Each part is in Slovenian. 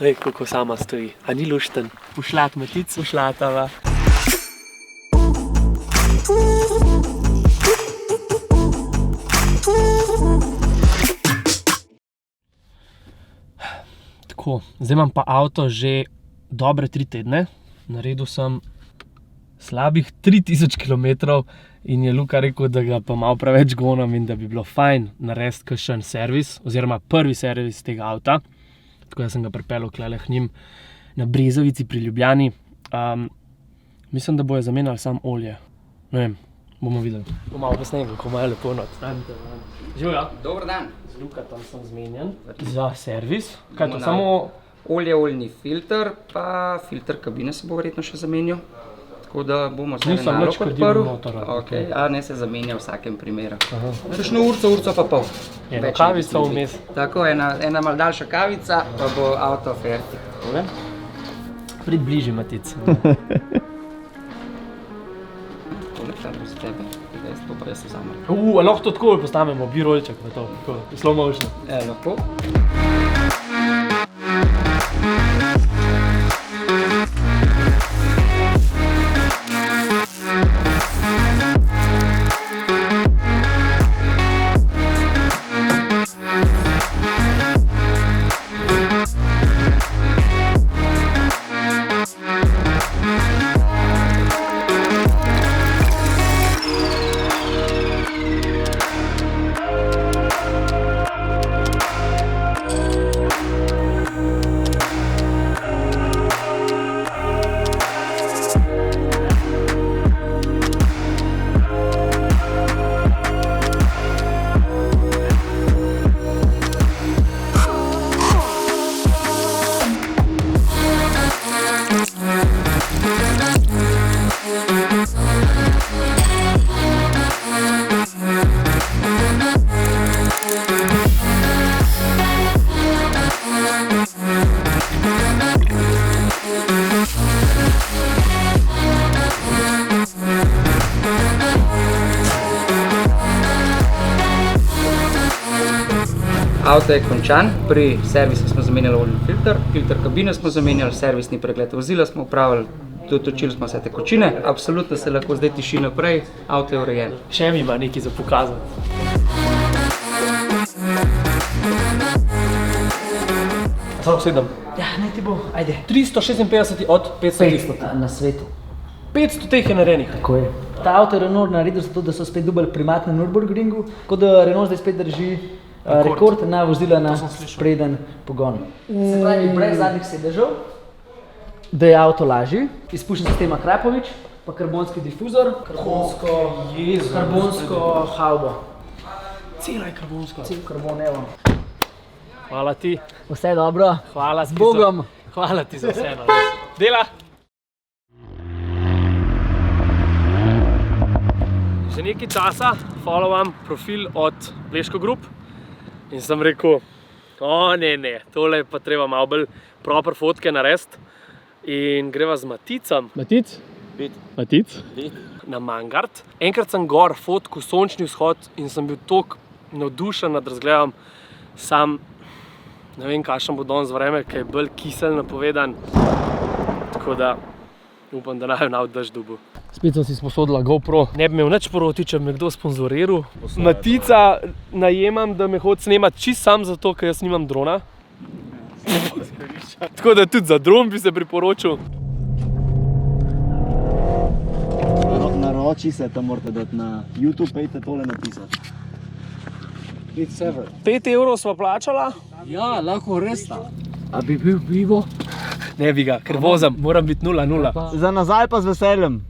Lej, kako sama stoji. A ni lušten? Pušlat, Matic? Pušlatava. Tako, zdaj imam pa avto že dobre 3 tedne. Naredil sem slabih 3000 km in je Luka rekel, da ga pa malo preveč gonam in da bi bilo fajn narediti kakšen servis, oziroma prvi servis tega avta. Tako da sem ga pripeljal klele k njim na Brezovici pri Ljubljani. Mislim, da bojo zamenjali samo olje. Ne vem, bomo videli. Bomo malo posneli, kako imajo lepo not. Živjo. Dober dan. Z Lukatom sem zmenjen za servis. Kaj to, samo olje, oljni filter, pa filter kabine se bo verjetno še zamenjal. Tako da bomo zdaj nalog odprl. A ne se zamenja v vsakem primeru. Kakšno urco pa pol. Eno kavico vmes. Tako, ena malo daljša kavica, pa bo avto fertik. Prid bližje, Matic. Tole kadro za tebe, to pa jaz vzamem. Lahko to tako postavimo, birolček v to, slow motion. Lahko. Avto je končan, pri servisu smo zamenjali oljni filter, filter kabine smo zamenjali, servisni pregled vozila smo upravili, dotočili smo vse tekočine, absolutno se lahko zdaj tiši naprej, avto je urejen. Še mi ima nekaj za pokazati. Samo sedem. Ja, ne ti bo, ajde. 356 od 500. Na svetu. 500 teh je narejenih. Tako je. Ta avto je Renault naredil zato, da so spet dobili primat na Nürburgringu, tako da Renault zdaj spet drži rekord na vozila na spreden pogon. Se pravi, brez zadnjih sedežev, da je avto lažji, izpušen sistema Krapovič, pa karbonski difuzor, karbonsko havbo. Cela je karbonsko. Cel karbon, evo. Hvala ti. Vse dobro. Hvala ti. Z Bogom. Hvala ti za vse. Dela. Že nekaj časa followam profil od Bleško Group in sem rekel, ne, tole pa treba malo bolj proper fotke narediti in greva z Maticom. Matic? Matic? Na Mangart. Enkrat sem gor fotku sončni vzhod in sem bil toliko navdušen nad razgledom, sam ne vem, kakšen bo danes vreme, ker je bolj kisel napovedan, tako da upam, da naj nav dež dubu. Spet sem si sposodila GoPro. Ne bi imel nič proti, če bi me kdo sponzoriral. Matica najemam, da me hodi snemati čist sam zato, ker jaz nimam drona. Tako da tudi za dron bi se priporočil. Naroči se, tam morate dati na YouTube, pejte tole napisati. 5 evrov sva plačala. Ja, lahko res ta. A bi bil pivo? Ne bi ga, ker vozam, moram biti 0,0. Za nazaj pa z veseljem.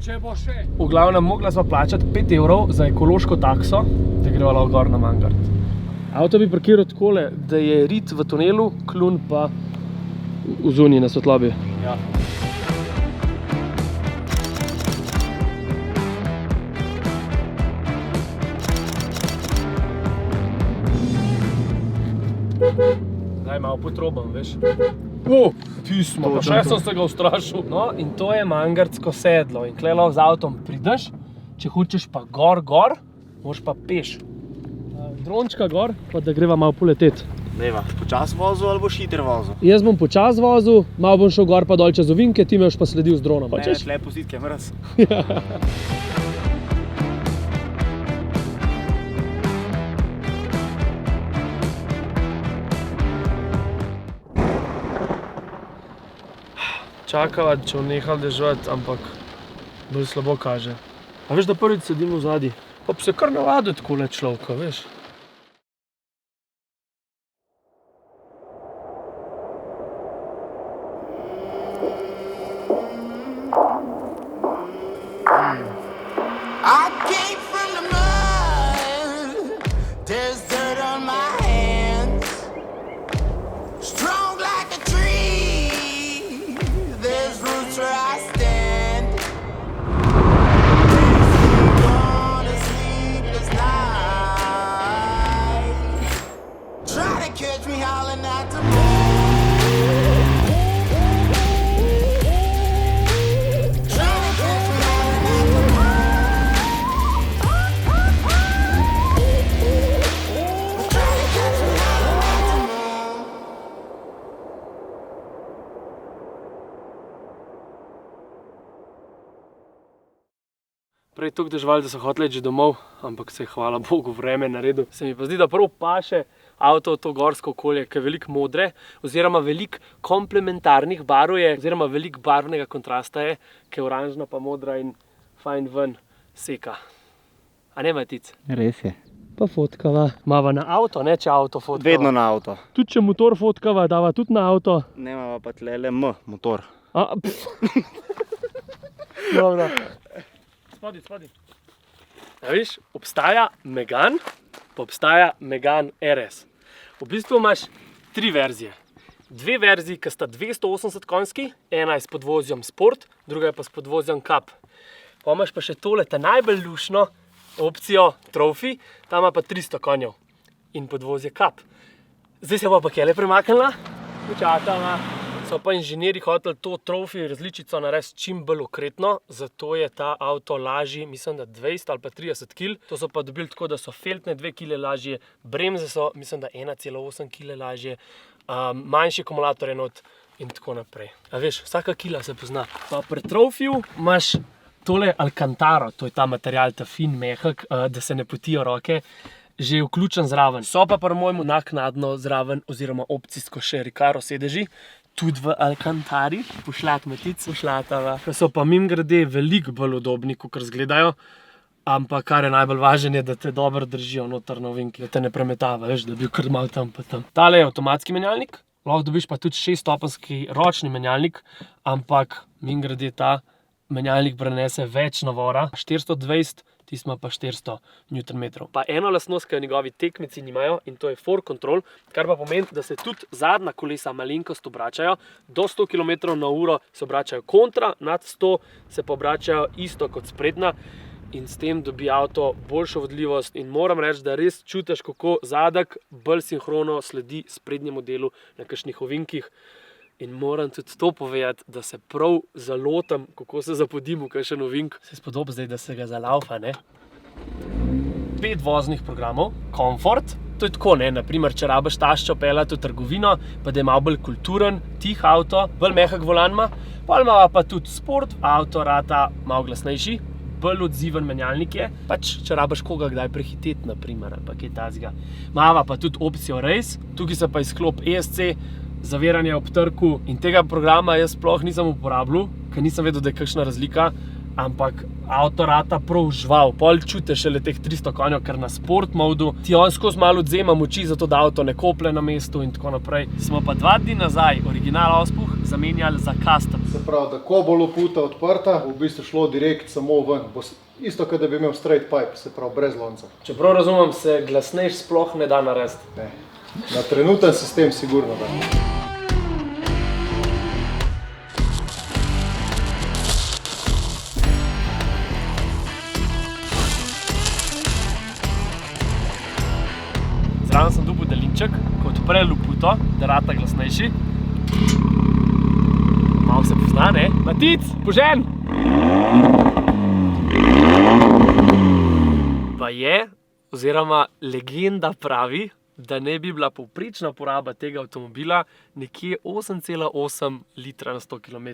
Če bo še. V glavnem, mogla sva plačati 5 evrov za ekološko takso, da greva lahko gor na Mangart. Avto bi parkiral takole, da je rit v tunelu, klun pa v zunji na svetlobi. Ja. Zdaj malo potrobam, veš. Pismo, pa še sem se ga ustrašil. No, in to je mangartsko sedlo. In tukaj lahko z avtom prideš, če hočeš pa gor, moraš pa peš. Drončka gor, pa da greva malo poleteti. Dejva. Počas vozil ali boš hiter vozil? Jaz bom počas vozil, malo bom šel gor pa dol čez ovinke, ti me boš pa sledil z dronom. Ne, tle pustiti, kaj mraz. Čakava, če bom nehal deževati, ampak bolj slabo kaže. A veš, da prvič sedim v zadnji, pa bi se kar navadil takole človeka, veš. Prej toliko deževalo, da so hoteli iti že domov, ampak se je hvala Bogu vreme naredil. Se mi pa zdi, da prav paše avto v to gorsko okolje, ker je veliko modre, oziroma veliko komplementarnih barv je, oziroma veliko barvnega kontrasta je, ker je oranžna pa modra in fajn ven seka. A ne, Matic? Res je. Pa fotkava. Mava na avto, ne če avto fotkava. Vedno na avto. Tudi če motor fotkava, dava tudi na avto. Nemava pa tlele motor. Dobro. Spodi. Ja, viš, obstaja Megane, pa obstaja Megane RS. V bistvu imaš 3 verzije. 2 verziji, ki sta 280 konjski, ena je s podvozjem Sport, druga je pa s podvozjem Cup. Pa imaš pa še tole, ta najbolj lušno opcijo Trophy, tam ima pa 300 konjev in podvozje Cup. Zdaj se bo pa kele premaknila, počakava. So pa inženirji hoteli to Trophy različico narediti čim bolj okretno, zato je ta avto lažji, mislim, da 20 ali pa 30 kg. To so pa dobili tako, da so feltne 2 kg lažje, bremze so, mislim, da 1,8 kg lažje, manjši akumulator je not in tako naprej. A veš, vsaka kila se pozna. Pa pri Trophyju imaš tole Alcantaro, to je ta material, ta fin, mehek, da se ne potijo roke, že vključen zraven. So pa pri mojemu naknadno zraven, oziroma opcijsko še Recaro sedeži, tudi v Alcantari, pošlat Matic, pošlatava. So pa mimogrede veliko bolj udobni, kakor izgledajo, ampak kar je najbolj važno je, da te dobro držijo noter na ovinki, da te ne premetava, veš, da bi bil kar malo tam pa tam. Tale je avtomatski menjalnik, lahko dobiš pa tudi 6-stopenjski ročni menjalnik, ampak mimogrede ta menjalnik prenese več navora, 420, tisti ima pa 400 Nm. Pa eno lastnost, ki jo njegovi tekmeci nimajo, in to je fork control, kar pa pomeni, da se tudi zadnja kolesa malenkost obračajo, do 100 km/h se obračajo kontra, nad 100 se pa obračajo isto kot sprednja in s tem dobi avto boljšo vodljivost in moram reči, da res čutiš, kako zadek bolj sinhrono sledi sprednjemu delu na kakšnih ovinkih. In moram tudi to povedati, da se prav zalotam, kako se zapodim v kakšen ovink. Se spodob zdaj, da se ga zalaufa, ne? 5 voznih programov, komfort, to je tako, ne, naprimer, če rabiš taščo peljati v trgovino, pa da je malo bolj kulturen, tih avto, bolj mehak volan ima, pol ima pa tudi sport, avto rata malo glasnejši, bolj odziven menjalnik je, pač če rabiš koga kdaj prehiteti, naprimer, ali pa kaj tazga. Mava pa tudi opcijo race, tukaj se pa izklop ESC, zaviranje ob trku in tega programa jaz sploh nisem uporabljal, ker nisem vedel, da je kakšna razlika, ampak avto rata prav žval, pol čutiš šele teh 300 konjev, ker na sport modu ti on skozi malo odzema moči, zato da avto ne kople na mestu in tako naprej. Smo pa 2 dni nazaj original auspuh zamenjali za custom. Se pravi, da ko bo loputa odprta, bo v bistvu šlo direkt samo ven. Bo isto, kot da bi imel straight pipe, se pravi brez lonca. Čeprav razumem, se glasnejš sploh ne da narediti. Ne. Na trenuten sistem sigurno da. Zraven sem dobil daljinček, ko odpre loputo, da rata glasnejši. Malo se pozna, ne? Matic, požen! Pa je, oziroma legenda pravi, da ne bi bila povprečna poraba tega avtomobila nekje 8,8 litra na 100 km.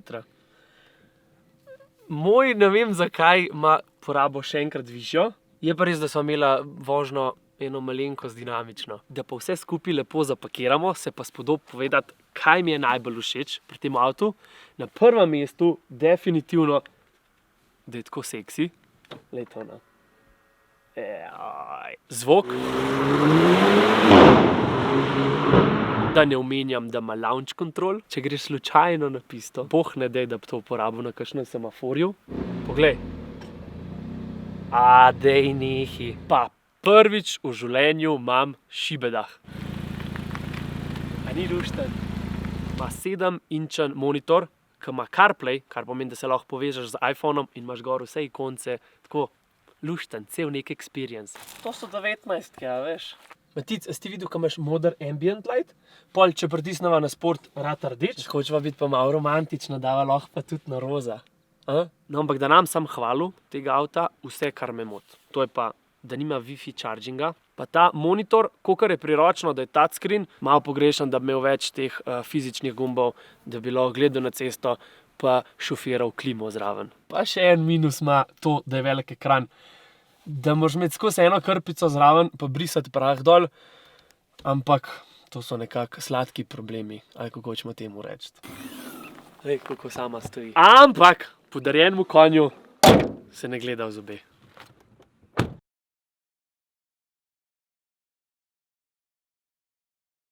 Moj ne vem zakaj ima porabo še enkrat višjo, je pa res, da smo imela vožnjo eno malenkost dinamično. Da pa vse skupaj lepo zapakiramo, se pa spodob povedati, kaj mi je najbolj všeč pri tem avtu. Na prvem mestu definitivno, da je tako seksi. Glejte ona. Zvok. Da ne omenjam, da ima launch control. Če greš slučajno na pisto, boh ne dej, da bi to uporabil na kakšnem semaforju. Poglej. Dej nehi. Pa prvič v življenju imam šibedah. A ni lušten? Ima 7-inčen monitor, ki ima CarPlay, kar pomeni, da se lahko povežeš z iPhoneom in imaš gor vse ikonce. Tako lušten, cel nek experience. To so 19, ja, veš. Matic, a si ti videl, ko imaš moder ambient light? Pol, če pritisneva na sport, rata rdeč. Hočeva biti pa malo romantična, dava lahko pa tudi na roza. No, ampak da nam sam hvalil tega avta, vse, kar me moti. To je pa, da nima Wi-Fi charginga. Pa ta monitor, kolikor je priročno, da je touchscreen, malo pogrešam, da bi imel več teh fizičnih gumbov, da bi lahko gledal na cesto, pa šofiral klimo zraven. Pa še en minus ima to, da je velik ekran. Da moraš imeti skozi eno krpico zraven, pa brisati prah dol, ampak to so nekako sladki problemi, ali kako hočemo temu reči. Lej, kako sama stoji. Ampak podarjenemu konju se ne gleda v zobe.